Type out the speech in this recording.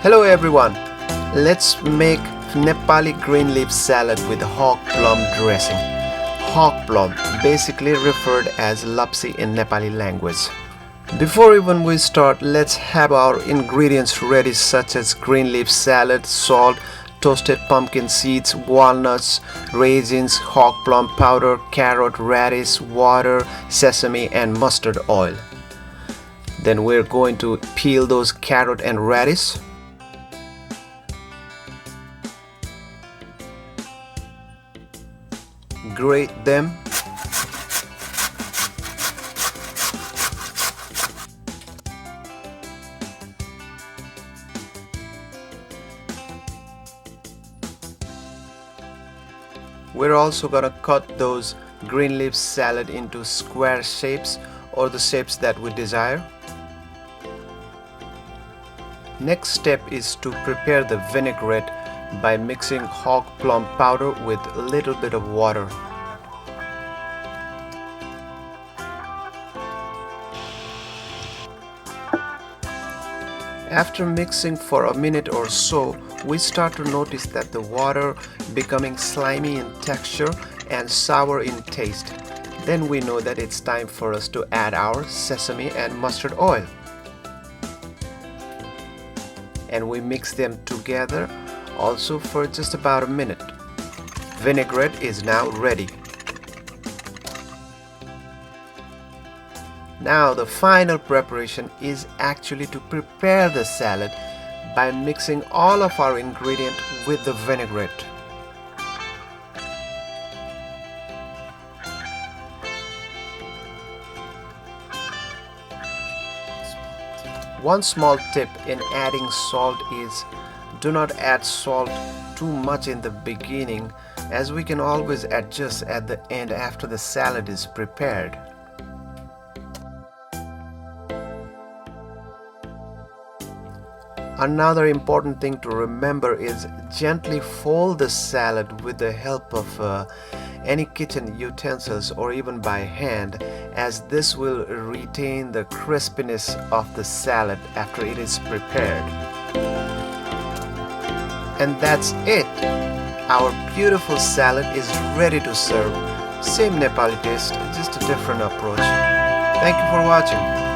Hello everyone, let's make Nepali green leaf salad with hog plum dressing. Hog plum, basically referred as lapsi in Nepali language. Before even we start, let's have our ingredients ready, such as green leaf salad, salt, toasted pumpkin seeds, walnuts, raisins, hog plum powder, carrot, radish, water, sesame and mustard oil. Then we're going to peel those carrot and radish. Grate them. We're also gonna cut those green leaf salad into square shapes or the shapes that we desire. Next step is to prepare the vinaigrette by mixing hog plum powder with a little bit of water. After mixing for a minute or so, we start to notice that the water becoming slimy in texture and sour in taste. Then we know that it's time for us to add our sesame and mustard oil. And we mix them together also for just about a minute. Vinaigrette is now ready. Now the final preparation is actually to prepare the salad by mixing all of our ingredients with the vinaigrette. One small tip in adding salt is do not add salt too much in the beginning, as we can always adjust at the end after the salad is prepared. Another important thing to remember is gently fold the salad with the help of any kitchen utensils or even by hand, as this will retain the crispiness of the salad after it is prepared. And that's it. Our beautiful salad is ready to serve. Same Nepali taste, just a different approach. Thank you for watching.